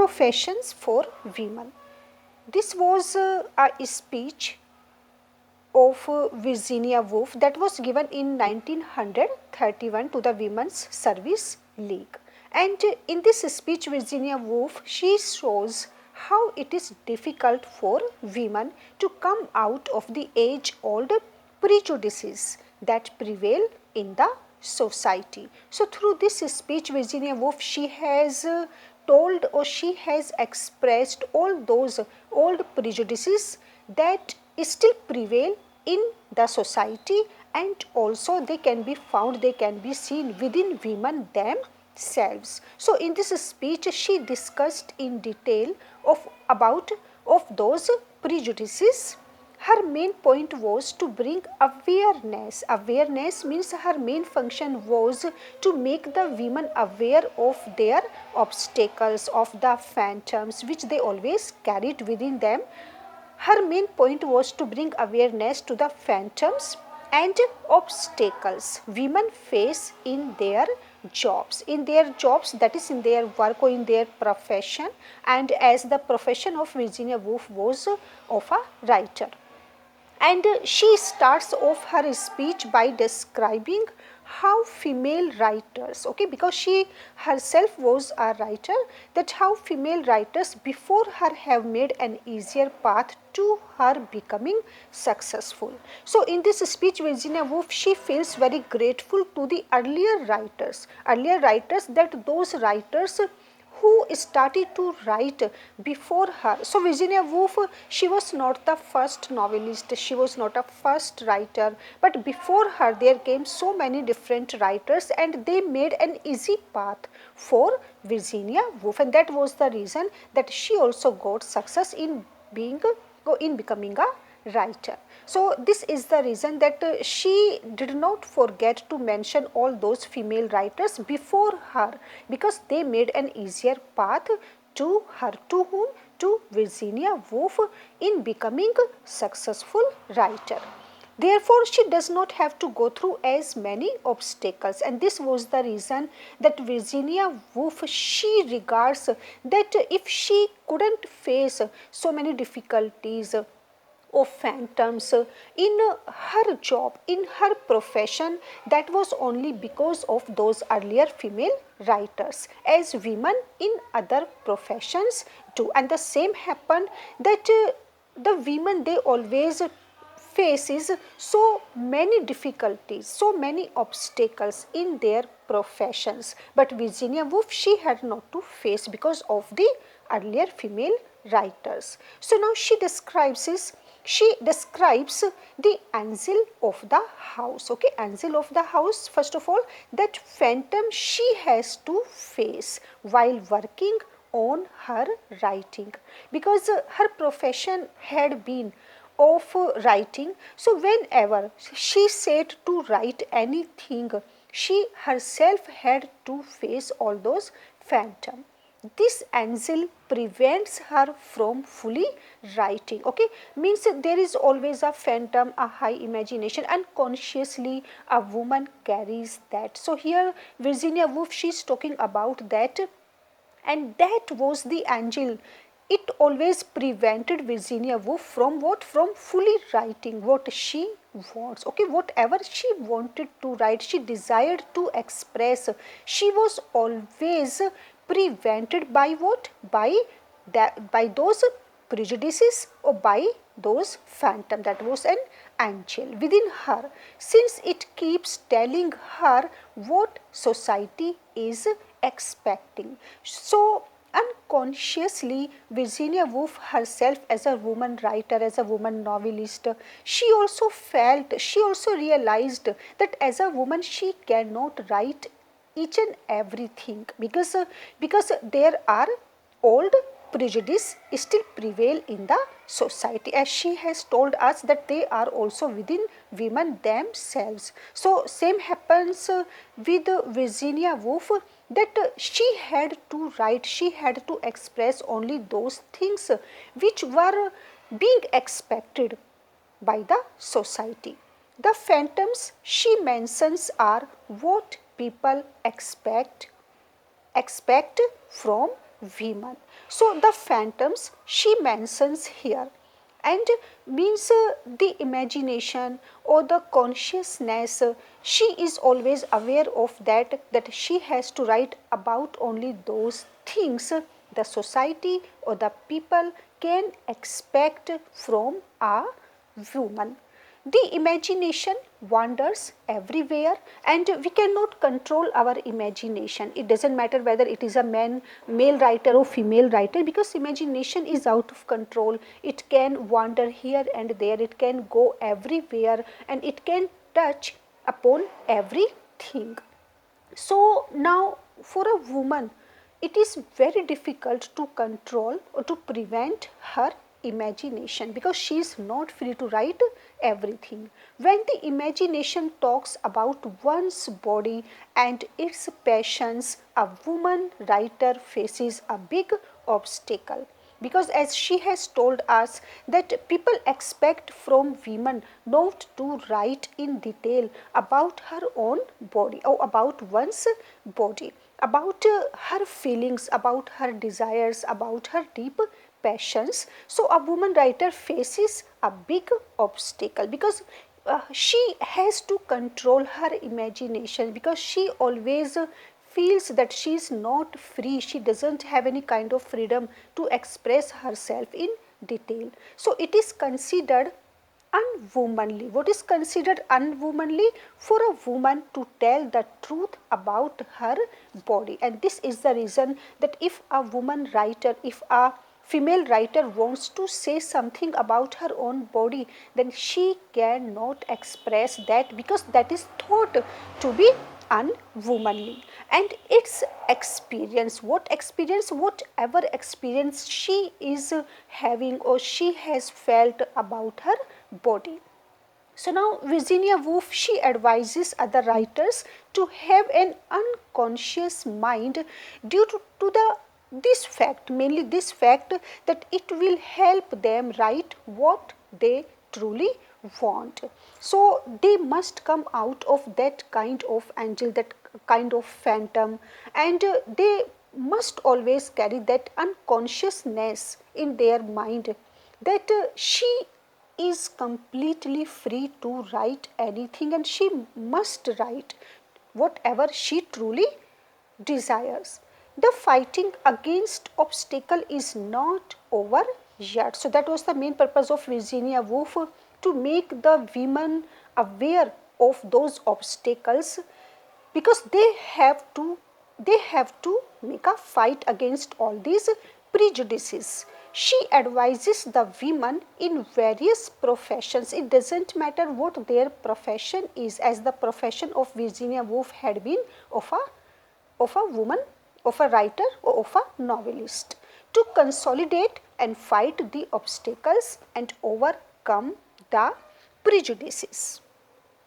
professions for women. This was a speech of Virginia Woolf that was given in 1931 to the Women's Service League. And in this speech, Virginia Woolf, she shows how it is difficult for women to come out of the age-old prejudices that prevail in the society. So through this speech, Virginia Woolf, she has told or she has expressed all those old prejudices that still prevail in the society, and also they can be found, they can be seen within women themselves. So in this speech she discussed in detail about those prejudices. Her main point was to bring awareness. Awareness means her main function was to make the women aware of their obstacles, of the phantoms which they always carried within them. Her main point was to bring awareness to the phantoms and obstacles women face in their jobs, that is in their work or in their profession, and as the profession of Virginia Woolf was of a writer. And she starts off her speech by describing how female writers, okay, because she herself was a writer, that how female writers before her have made an easier path to her becoming successful. So in this speech, Virginia Woolf, she feels very grateful to the earlier writers, that those writers who started to write before her. So Virginia Woolf, she was not the first novelist, she was not a first writer, but before her there came so many different writers and they made an easy path for Virginia Woolf, and that was the reason that she also got success in becoming a writer. So this is the reason that she did not forget to mention all those female writers before her, because they made an easier path to her. To whom? To Virginia Woolf in becoming a successful writer. Therefore, she does not have to go through as many obstacles, and this was the reason that Virginia Woolf, she regards that if she couldn't face so many difficulties of phantoms in her job, in her profession, that was only because of those earlier female writers, as women in other professions do. And the same happened that the women, they always faces so many difficulties, so many obstacles in their professions, but Virginia Woolf, she had not to face because of the earlier female writers. So now she describes the angel of the house. Okay, angel of the house, first of all, that phantom she has to face while working on her writing, because her profession had been of writing. So whenever she said to write anything, she herself had to face all those phantom. This angel prevents her from fully writing. Okay, means there is always a phantom, a high imagination, unconsciously a woman carries that. So here Virginia Woolf, she is talking about that, and that was the angel. It always prevented Virginia Woolf from what? From fully writing what she wants. Okay, whatever she wanted to write, she desired to express, she was always prevented by what? By those prejudices or by those phantom. That was an angel within her, since it keeps telling her what society is expecting. So unconsciously, Virginia Woolf herself, as a woman writer, as a woman novelist, she also felt, she also realized that as a woman she cannot write each and everything, because there are old prejudice still prevail in the society, as she has told us that they are also within women themselves. So same happens with Virginia Woolf, that she had to write, she had to express only those things which were being expected by the society. The phantoms she mentions are what people expect from women. So the phantoms she mentions here and means the imagination or the consciousness, she is always aware of that she has to write about only those things the society or the people can expect from a woman. The imagination wanders everywhere and we cannot control our imagination. It doesn't matter whether it is a male writer or female writer, because imagination is out of control. It can wander here and there, it can go everywhere and it can touch upon everything. So now for a woman it is very difficult to control or to prevent her imagination, because she is not free to write everything. When the imagination talks about one's body and its passions, a woman writer faces a big obstacle, because as she has told us that people expect from women not to write in detail about her own body or about one's body, about her feelings, about her desires, about her deep passions. So a woman writer faces a big obstacle, because she has to control her imagination, because she always feels that she is not free, she doesn't have any kind of freedom to express herself in detail. So it is considered unwomanly. What is considered unwomanly? For a woman to tell the truth about her body. And this is the reason that if a woman writer, if a female writer wants to say something about her own body, then she cannot express that, because that is thought to be unwomanly. And its experience, whatever experience she is having or she has felt about her body. So now Virginia Woolf, she advises other writers to have an unconscious mind due to the this fact, mainly this fact, that it will help them write what they truly want. So they must come out of that kind of angel, that kind of phantom, and they must always carry that unconsciousness in their mind, that she is completely free to write anything and she must write whatever she truly desires. The fighting against obstacle is not over yet. So that was the main purpose of Virginia Woolf, to make the women aware of those obstacles, because they have to make a fight against all these prejudices. She advises the women in various professions. It doesn't matter what their profession is, as the profession of Virginia Woolf had been of a woman, of a writer, or of a novelist, to consolidate and fight the obstacles and overcome the prejudices.